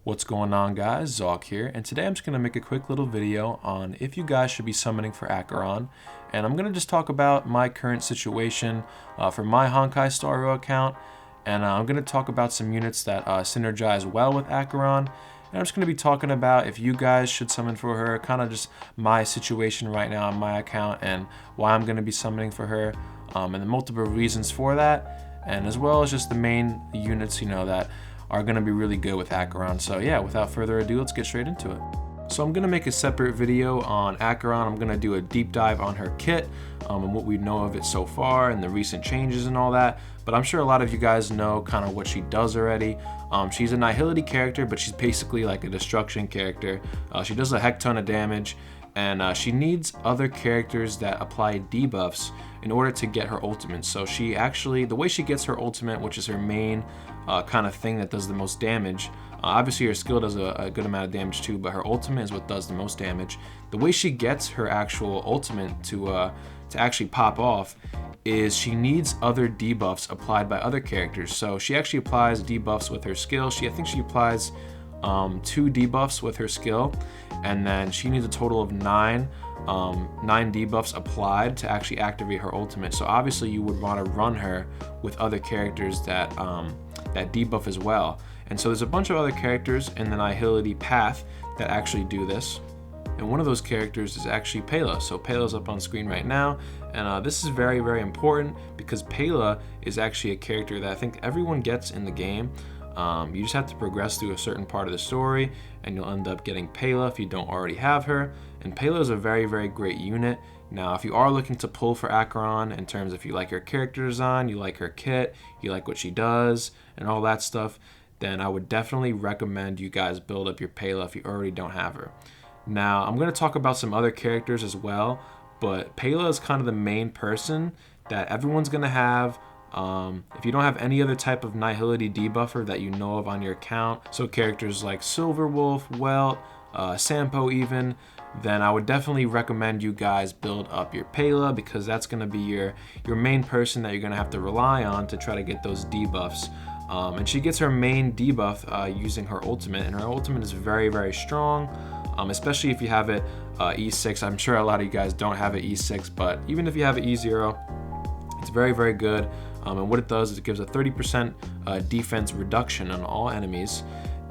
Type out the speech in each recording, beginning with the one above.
What's going on, guys? Zok here, and today I'm just going to make a quick little video on if you guys should be summoning for Acheron. And I'm going to just talk about my current situation for my Honkai Star Rail account, and I'm going to talk about some units that synergize well with Acheron. And I'm just going to be talking about if you guys should summon for her, kind of just my situation right now on my account and why I'm going to be summoning for her, and the multiple reasons for that, and as well as just the main units, that are going to be really good with Acheron. So yeah, without further ado, let's get straight into it. So I'm going to make a separate video on Acheron. I'm going to do a deep dive on her kit and what we know of it so far and the recent changes and all that. But I'm sure a lot of you guys know kind of what she does already. She's a Nihility character, but she's basically like a destruction character. She does a heck ton of damage, and she needs other characters that apply debuffs in order to get her ultimate. So she actually, the way she gets her ultimate, which is her main kind of thing that does the most damage, obviously her skill does a good amount of damage too, but her ultimate is what does the most damage. The way she gets her actual ultimate to actually pop off is she needs other debuffs applied by other characters. So she actually applies debuffs with her skill. I think she applies 2 debuffs with her skill, and then she needs a total of 9 debuffs applied to actually activate her ultimate. So obviously you would want to run her with other characters that debuff as well. And so there's a bunch of other characters in the Nihility path that actually do this. And one of those characters is actually Pela. So Pela's up on screen right now, and this is very, very important because Pela is actually a character that I think everyone gets in the game. You just have to progress through a certain part of the story and you'll end up getting Pela if you don't already have her. And Pela is a very, very great unit. Now, if you are looking to pull for Acheron in terms of you like her character design, you like her kit, you like what she does, and all that stuff, then I would definitely recommend you guys build up your Pela if you already don't have her. Now, I'm going to talk about some other characters as well, but Pela is kind of the main person that everyone's going to have. If you don't have any other type of Nihility debuffer that you know of on your account, so characters like Silverwolf, Welt, Sampo even, then I would definitely recommend you guys build up your Pela, because that's going to be your main person that you're going to have to rely on to try to get those debuffs. And she gets her main debuff using her ultimate, and her ultimate is very, very strong, especially if you have it E6. I'm sure a lot of you guys don't have it E6, but even if you have it E0, it's very, very good. And what it does is it gives a 30% defense reduction on all enemies,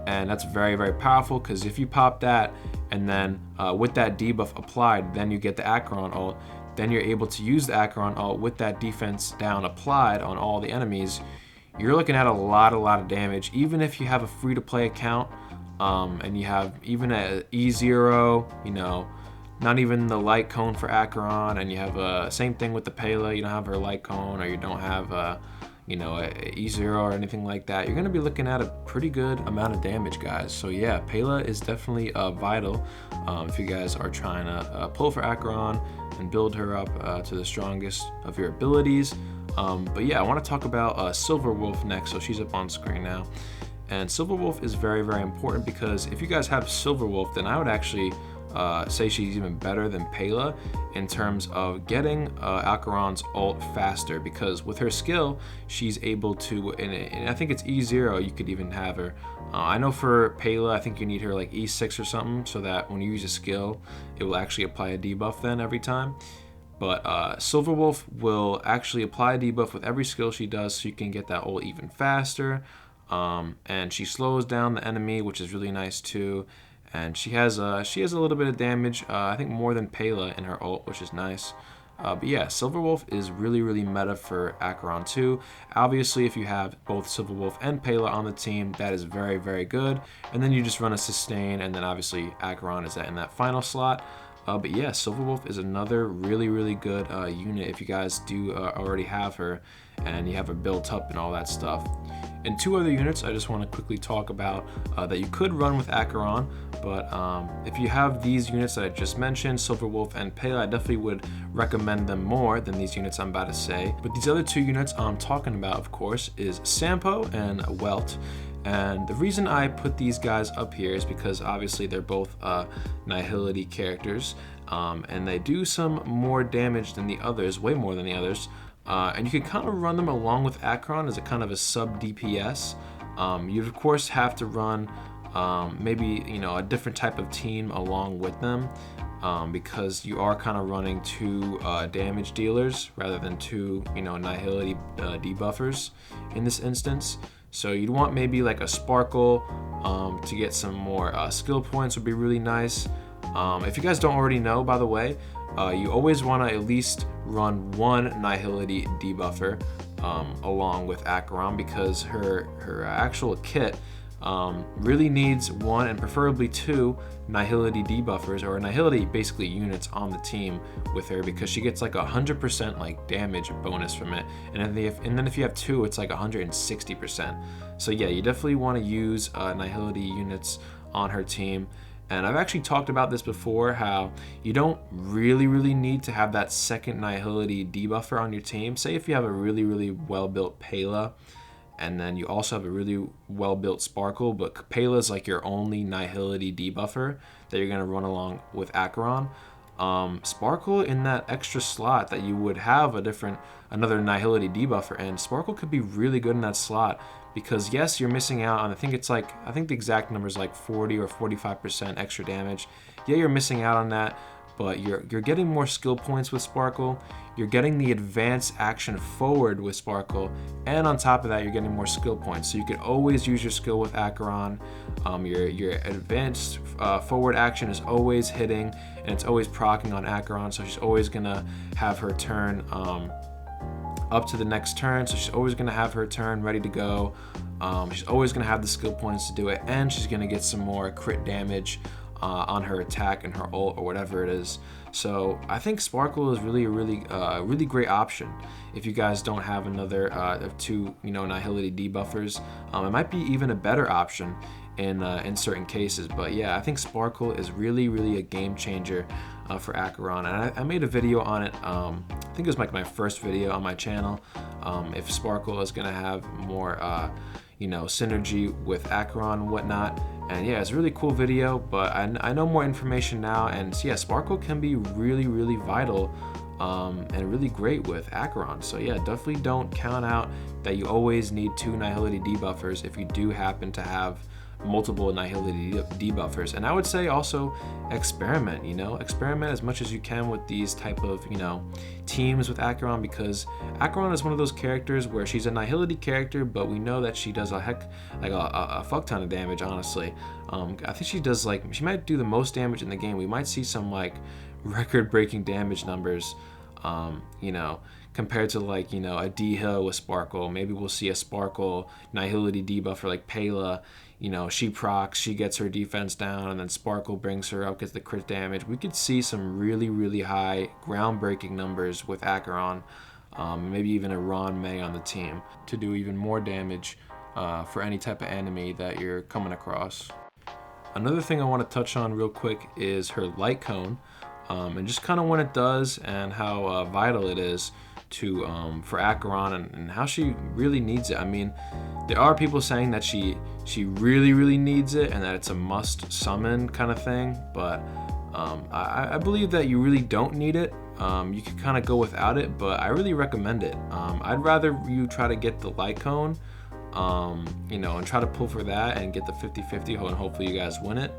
and that's very, very powerful, because if you pop that and then with that debuff applied, then you get the Acheron ult, then you're able to use the Acheron ult with that defense down applied on all the enemies. You're looking at a lot of damage, even if you have a free-to-play account and you have even a E0, not even the Lightcone for Acheron, and you have same thing with the Pela, you don't have her Lightcone, or you don't have a E0 or anything like that, you're going to be looking at a pretty good amount of damage, guys. So yeah, Pela is definitely vital if you guys are trying to pull for Acheron and build her up to the strongest of your abilities. But yeah, I want to talk about Silverwolf next. So she's up on screen now. And Silverwolf is very, very important, because if you guys have Silverwolf, then I would actually say she's even better than Pela in terms of getting Acheron's ult faster, because with her skill, she's able to, and I think it's E0, you could even have her. I know for Pela, I think you need her like E6 or something, so that when you use a skill, it will actually apply a debuff then every time. But Silverwolf will actually apply a debuff with every skill she does, so you can get that ult even faster. And she slows down the enemy, which is really nice too. And she has a little bit of damage, I think more than Pela in her ult, which is nice. But yeah, Silverwolf is really, really meta for Acheron too. Obviously, if you have both Silverwolf and Pela on the team, that is very, very good. And then you just run a sustain, and then obviously Acheron is in that final slot. But yeah, Silverwolf is another really, really good unit if you guys do already have her and you have her built up and all that stuff. And 2 other units I just want to quickly talk about that you could run with Acheron, but if you have these units that I just mentioned, Silverwolf and Pela, I definitely would recommend them more than these units I'm about to say. But these other 2 units I'm talking about, of course, is Sampo and Welt. And the reason I put these guys up here is because obviously they're both Nihility characters, and they do some more damage than the others, way more than the others. And you can kind of run them along with Acheron as a kind of a sub DPS. You'd of course have to run maybe, you know, a different type of team along with them, because you are kind of running two damage dealers rather than two, you know, Nihility debuffers in this instance. So you'd want maybe like a Sparkle to get some more skill points would be really nice. If you guys don't already know, by the way, you always want to at least run one Nihility debuffer along with Acheron, because her actual kit really needs one and preferably two Nihility debuffers, or Nihility basically units on the team with her, because she gets like 100% like damage bonus from it, and then if you have two, it's like 160%. So yeah, you definitely want to use Nihility units on her team. And I've actually talked about this before, how you don't really need to have that second Nihility debuffer on your team. Say if you have a really well-built Pela, and then you also have a really well-built Sparkle, but Pela is like your only Nihility debuffer that you're gonna run along with Acheron. Sparkle in that extra slot that you would have another Nihility debuffer, and Sparkle could be really good in that slot, because yes, you're missing out on, I think the exact number is like 40 or 45% extra damage. Yeah, you're missing out on that, but you're getting more skill points with Sparkle. You're getting the advanced action forward with Sparkle, and on top of that, you're getting more skill points. So you could always use your skill with Acheron. Your advanced forward action is always hitting, and it's always proccing on Acheron, so she's always gonna have her turn up to the next turn, so she's always gonna have her turn ready to go. She's always gonna have the skill points to do it, and she's gonna get some more crit damage on her attack and her ult or whatever it is. So I think Sparkle is really a really great option if you guys don't have another of two, you know, Nihility debuffers. It might be even a better option in certain cases, but yeah, I think Sparkle is really a game changer for Acheron, and I made a video on it. I think it was like my first video on my channel. If Sparkle is gonna have more you know, synergy with Acheron and whatnot. And yeah, it's a really cool video, but I know more information now, and yeah, Sparkle can be really vital and really great with Acheron. So yeah, definitely don't count out that you always need two Nihility debuffers if you do happen to have multiple Nihility debuffers. And I would say also experiment, you know, experiment as much as you can with these type of, you know, teams with Acheron, because Acheron is one of those characters where she's a Nihility character, but we know that she does a fuck ton of damage, honestly. I think she does, like, she might do the most damage in the game. We might see some like record-breaking damage numbers, you know, compared to like, you know, a D-Hill with Sparkle. Maybe we'll see a Sparkle Nihility debuffer like Pela. You know, she procs, she gets her defense down, and then Sparkle brings her up, gets the crit damage. We could see some really high, groundbreaking numbers with Acheron, maybe even a Ron May on the team to do even more damage for any type of enemy that you're coming across. Another thing I want to touch on real quick is her Lightcone, and just kind of what it does and how vital it is to for Acheron, and how she really needs it. I mean, there are people saying that she really needs it and that it's a must summon kind of thing, but I believe that you really don't need it. You can kind of go without it, but I really recommend it. I'd rather you try to get the Lightcone, you know, and try to pull for that and get the 50-50, and hopefully you guys win it,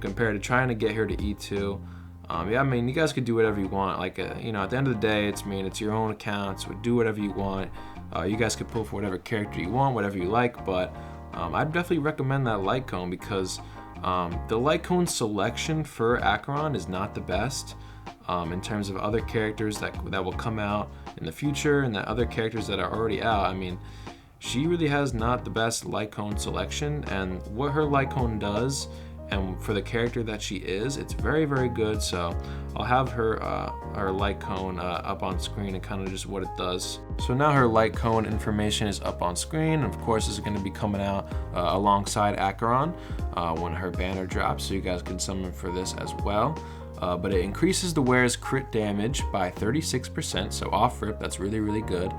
compared to trying to get her to E2. Yeah, I mean, you guys could do whatever you want. Like, you know, at the end of the day, it's your own account, so do whatever you want. You guys could pull for whatever character you want, whatever you like, but I'd definitely recommend that Lightcone, because the Lightcone selection for Acheron is not the best in terms of other characters that will come out in the future, and the other characters that are already out. I mean, she really has not the best Lightcone selection, and what her Lightcone does, and for the character that she is, it's very good. So I'll have her Lightcone up on screen and kind of just what it does. So now her Lightcone information is up on screen, and of course this is going to be coming out alongside Acheron when her banner drops, so you guys can summon for this as well. But it increases the wearer's crit damage by 36%, so off rip, that's really good.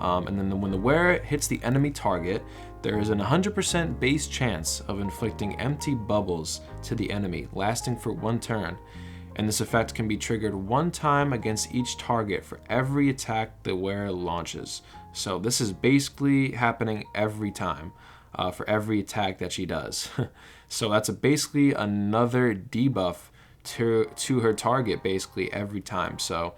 And then when the wearer hits the enemy target, there is an 100% base chance of inflicting empty bubbles to the enemy, lasting for 1 turn. And this effect can be triggered 1 time against each target for every attack the wearer launches. So this is basically happening every time. for every attack that she does. So that's basically another debuff to her target basically every time. So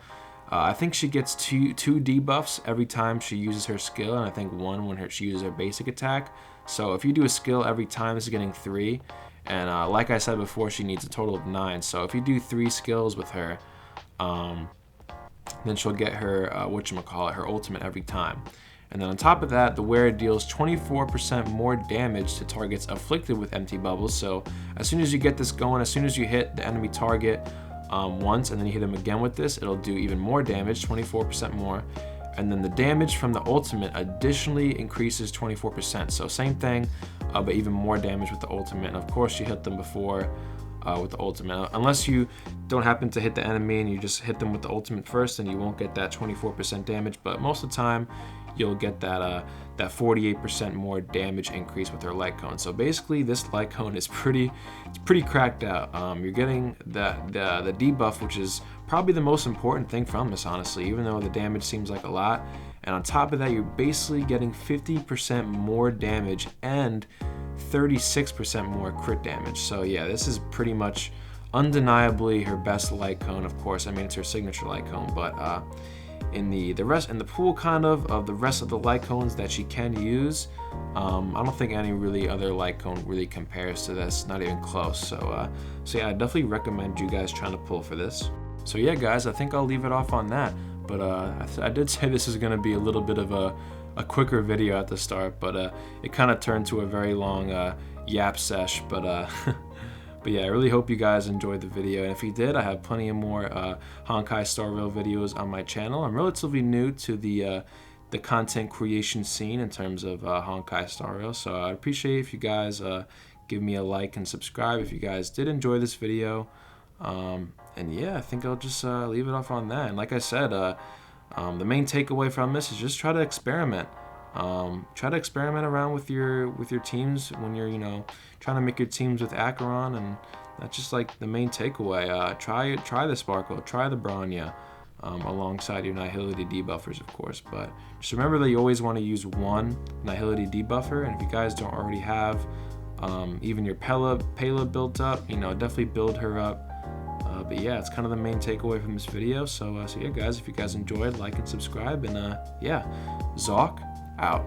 I think she gets two debuffs every time she uses her skill, and I think one when she uses her basic attack. So if you do a skill every time, this is getting 3. And like I said before, she needs a total of 9. So if you do 3 skills with her, then she'll get her, whatchamacallit, her ultimate every time. And then on top of that, the wearer deals 24% more damage to targets afflicted with empty bubbles. So as soon as you get this going, as soon as you hit the enemy target once, and then you hit him again with this, it'll do even more damage, 24% more. And then the damage from the ultimate additionally increases 24%. So same thing, but even more damage with the ultimate. And of course, you hit them before with the ultimate. Unless you don't happen to hit the enemy and you just hit them with the ultimate first, then you won't get that 24% damage. But most of the time, you'll get that 48% more damage increase with her light cone. So basically, this light cone is pretty cracked out. You're getting the debuff, which is probably the most important thing from this, honestly, even though the damage seems like a lot. And on top of that, you're basically getting 50% more damage and 36% more crit damage. So yeah, this is pretty much undeniably her best light cone. Of course, I mean, it's her signature light cone, but in the pool kind of the rest of the light cones that she can use, I don't think any really other light cone really compares to this, not even close. So yeah, I definitely recommend you guys trying to pull for this. So yeah, guys, I think I'll leave it off on that. But I did say this is going to be a little bit of a quicker video at the start, but it kind of turned to a very long yap sesh. But but yeah, I really hope you guys enjoyed the video. And if you did, I have plenty of more Honkai Star Rail videos on my channel. I'm relatively new to the content creation scene in terms of Honkai Star Rail, so I'd appreciate if you guys give me a like and subscribe if you guys did enjoy this video. And yeah, I think I'll just leave it off on that. And like I said, the main takeaway from this is just try to experiment. Try to experiment around with your teams when you're trying to make your teams with Acheron, and that's just like the main takeaway. Try the Sparkle, try the Bronya, alongside your Nihility debuffers, of course. But just remember that you always want to use one Nihility debuffer, and if you guys don't already have even your Pela built up, definitely build her up. But yeah, it's kind of the main takeaway from this video. So yeah, guys, if you guys enjoyed, like and subscribe, and yeah, Zoc out.